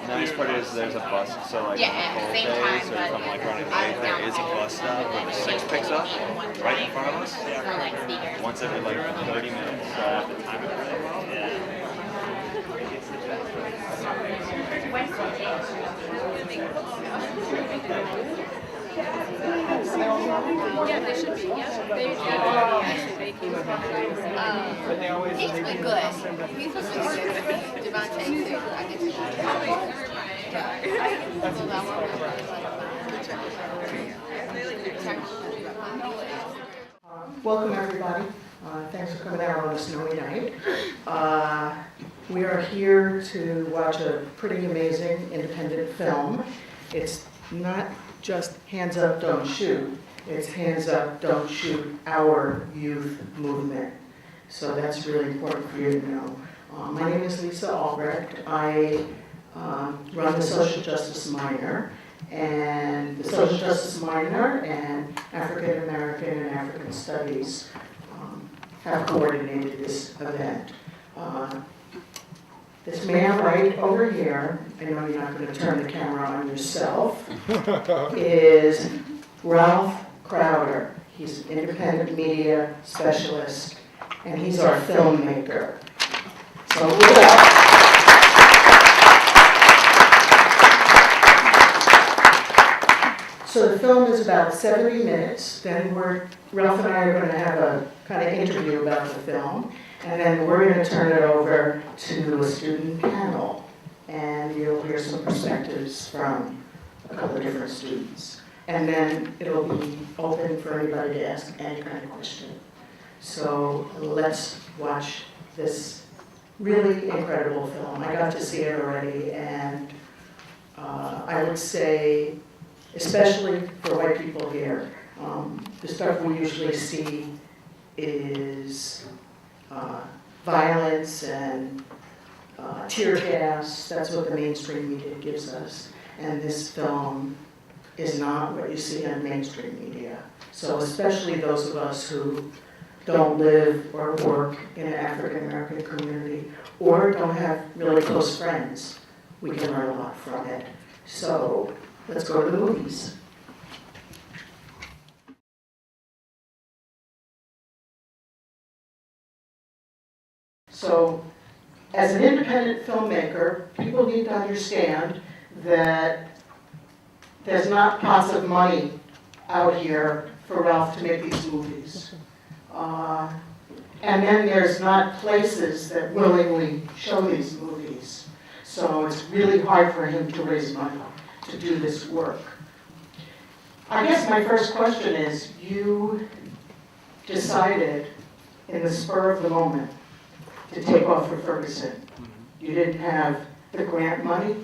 Nice part is there's a bus, so like on cold days or if I'm like running late, there is a bus stop where the 6 picks up right in front of us. Once every like 30 minutes, so I have to time it really well. Yeah, they should be. Yeah, they actually they came up. He's been good. He's been good. Devontae too. I Welcome everybody. Thanks for coming out on a snowy night. We are here to watch a pretty amazing independent film. It's not just hands up, don't shoot. It's hands up, don't shoot our youth movement. So that's really important for you to know. My name is Lisa Albrecht. I run the Social Justice Minor, and the Social Justice Minor and African American and African Studies have coordinated this event. This man right over here, I know you're not going to turn the camera on yourself, is Ralph Crowder. He's an independent media specialist, and he's our filmmaker. So with that, so the film is about 70 minutes. Then Ralph and I are going to have a kind of interview about the film, and then we're going to turn it over to a student panel, and you'll hear some perspectives from a couple of different students. And then it'll be open for anybody to ask any kind of question. So let's watch this really incredible film. I got to see it already, and I would say, especially for white people here, the stuff we usually see is violence and tear gas. That's what the mainstream media gives us. And this film is not what you see on mainstream media. So especially those of us who don't live or work in an African American community or don't have really close friends, we can learn a lot from it. So let's go to the movies. So as an independent filmmaker, people need to understand that there's not pots of money out here for Ralph to make these movies. And then there's not places that willingly show these movies. So it's really hard for him to raise money to do this work. I guess my first question is, you decided in the spur of the moment to take off for Ferguson. You didn't have the grant money.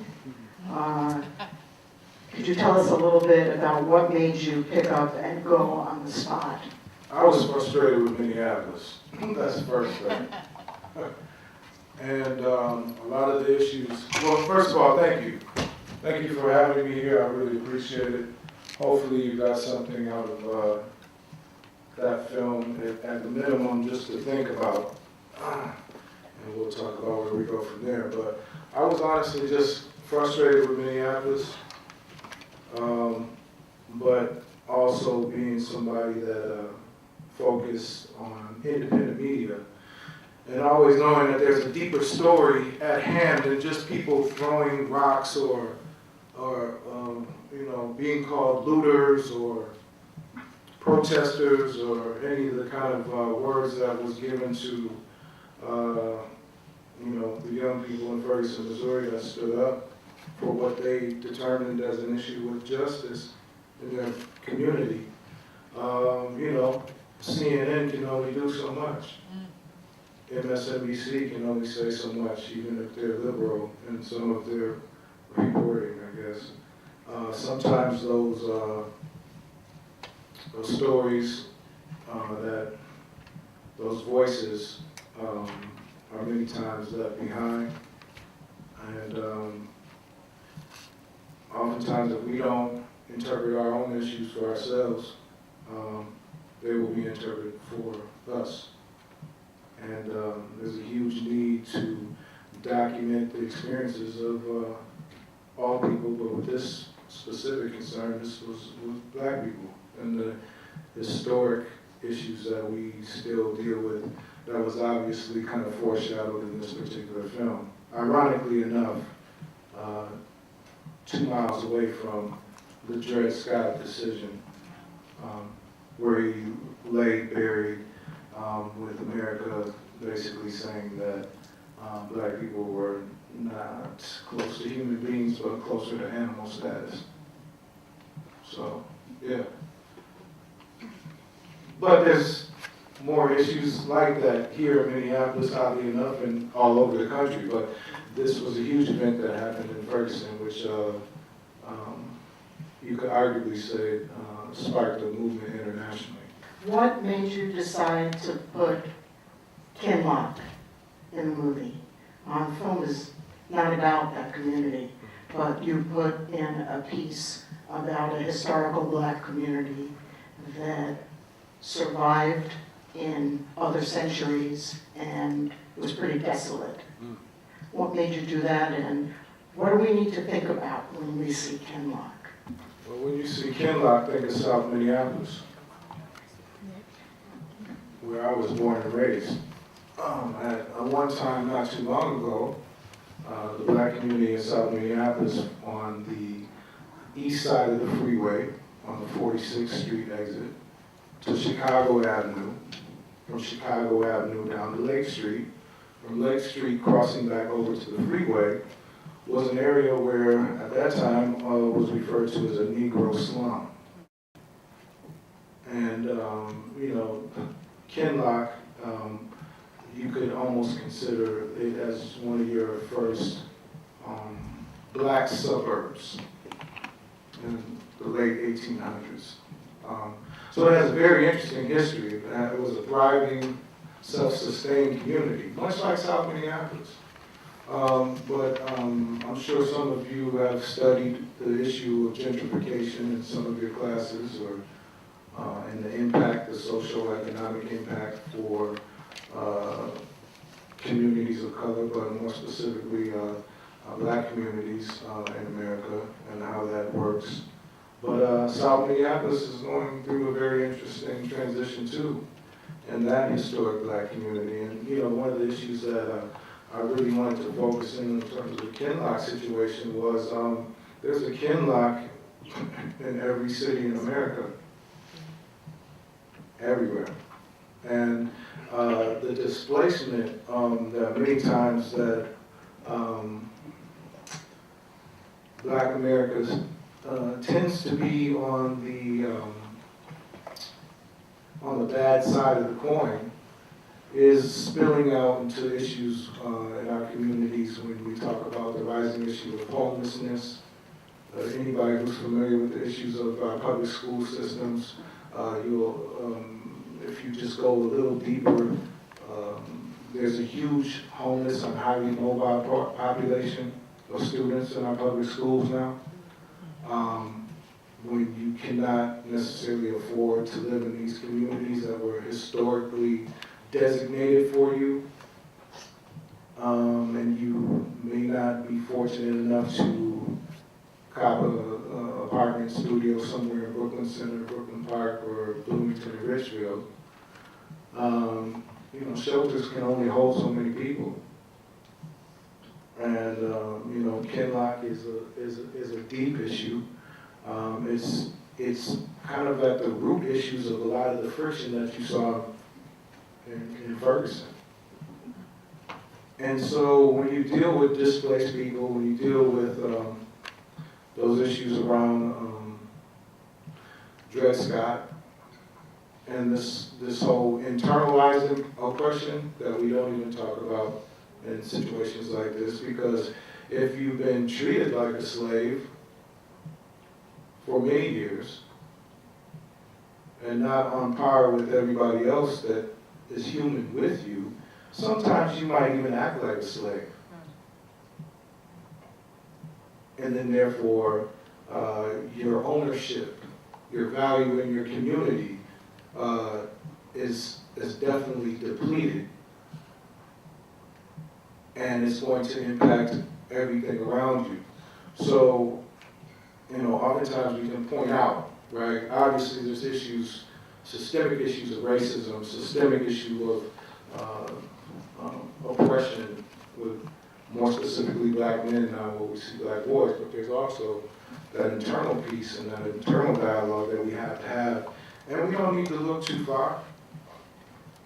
Could you tell us a little bit about what made you pick up and go on the spot? I was frustrated with Minneapolis. That's the first thing. And a lot of the issues, well, first of all, thank you. Thank you for having me here. I really appreciate it. Hopefully you got something out of that film, at the minimum, just to think about. And we'll talk about where we go from there. But I was honestly just frustrated with Minneapolis. But also being somebody that focused on independent media and always knowing that there's a deeper story at hand than just people throwing rocks or being called looters or protesters or any of the kind of words that was given to the young people in Ferguson, Missouri that stood up for what they determined as an issue with justice in their community. CNN can only do so much. MSNBC can only say so much, even if they're liberal in some of their reporting, I guess. Sometimes those stories, those voices are many times left behind. And oftentimes if we don't interpret our own issues for ourselves, they will be interpreted for us. And there's a huge need to document the experiences of all people, but with this specific concern, this was black people and the historic issues that we still deal with that was obviously kind of foreshadowed in this particular film. Ironically enough, 2 miles away from the Dred Scott decision, where he lay buried with America basically saying that black people were not close to human beings, but closer to animal status. So, yeah. But there's more issues like that here in Minneapolis, oddly enough, and all over the country. But this was a huge event that happened in Ferguson, which you could arguably say sparked a movement internationally. What made you decide to put Kinloch in the movie? The film is not about that community, but you put in a piece about a historical black community that survived in other centuries and it was pretty desolate. What made you do that, and what do we need to think about when we see Kinloch? Well, when you see Kinloch, think of South Minneapolis, where I was born and raised. At one time, not too long ago, the black community in South Minneapolis on the east side of the freeway, on the 46th Street exit, to Chicago Avenue, from Chicago Avenue down to Lake Street, from Lake Street crossing back over to the freeway, was an area where, at that time, was referred to as a Negro slum. And, you know, Kinloch, you could almost consider it as one of your first black suburbs in the late 1800s. So it has a very interesting history. It was a thriving, self-sustained community, much like South Minneapolis. But I'm sure some of you have studied the issue of gentrification in some of your classes, or and the impact, the social economic impact for communities of color, but more specifically black communities in America and how that works. But South Minneapolis is going through a very interesting transition too, in that historic black community. And you know, one of the issues that I really wanted to focus in terms of the Kinloch situation was there's a Kinloch in every city in America, everywhere. And the displacement that many times that black America tends to be on the bad side of the coin is spilling out into issues in our communities when we talk about the rising issue of homelessness. Anybody who's familiar with the issues of our public school systems, if you just go a little deeper, there's a huge homeless and highly mobile population of students in our public schools now. When you cannot necessarily afford to live in these communities that were historically designated for you, and you may not be fortunate enough to cop an apartment studio somewhere in Brooklyn Center, Brooklyn Park, or Bloomington or Richfield. You know, shelters can only hold so many people. And you know, Kinloch is a deep issue. It's kind of at the root issues of a lot of the friction that you saw in Ferguson. And so when you deal with displaced people, when you deal with those issues around Dred Scott and this whole internalizing oppression that we don't even talk about in situations like this, because if you've been treated like a slave for many years and not on par with everybody else that is human with you, sometimes you might even act like a slave. And then therefore, your ownership, your value in your community is definitely depleted and it's going to impact everything around you. So, oftentimes we can point out, right? Obviously, there's issues, systemic issues of racism, systemic issue of oppression with more specifically black men and not what we see black boys, but there's also that internal piece and that internal dialogue that we have to have. And we don't need to look too far.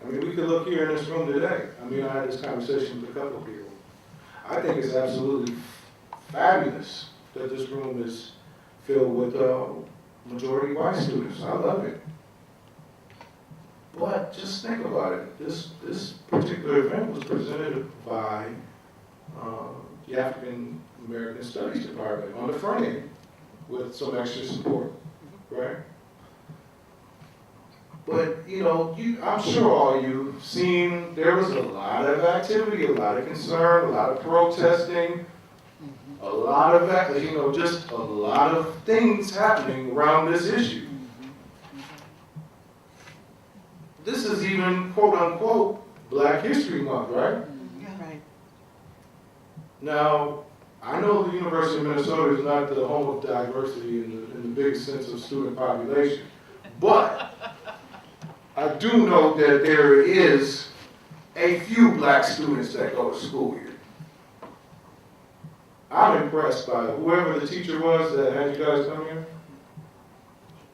I mean, we could look here in this room today. I mean, I had this conversation with a couple of people. I think it's absolutely fabulous that this room is filled with majority white students. I love it. But just think about it. This particular event was presented by the African American Studies Department on the front end with some extra support, right? But, I'm sure all you seen, there was a lot of activity, a lot of concern, a lot of protesting, a lot of, just a lot of things happening around this issue. This is even, quote unquote, Black History Month, right? Right. Now, I know the University of Minnesota is not the home of diversity in the biggest sense of student population, but I do know that there is a few black students that go to school here. I'm impressed by whoever the teacher was that had you guys come here.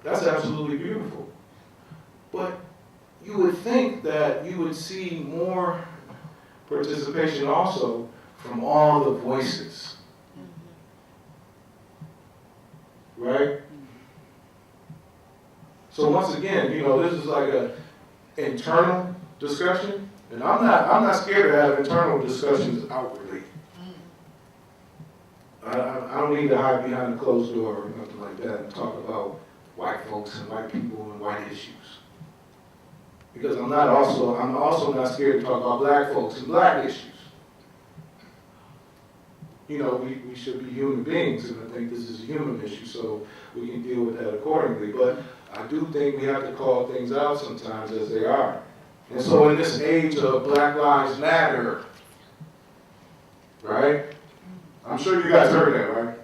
That's absolutely beautiful. But you would think that you would see more participation also from all the voices. Right? So once again, this is like an internal discussion, and I'm not scared to have internal discussions outwardly. I don't need to hide behind a closed door or nothing like that and talk about white folks and white people and white issues. Because I'm also not scared to talk about black folks and black issues. We should be human beings, and I think this is a human issue, so we can deal with that accordingly. But I do think we have to call things out sometimes as they are. And so in this age of Black Lives Matter, right? I'm sure you guys heard that, right?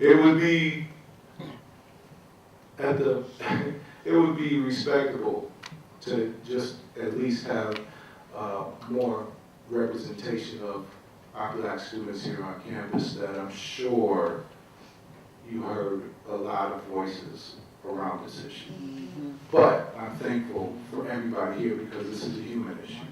It would be it would be respectable to just at least have more representation of our black students here on campus that I'm sure you heard a lot of voices around this issue. But I'm thankful for everybody here because this is a human issue.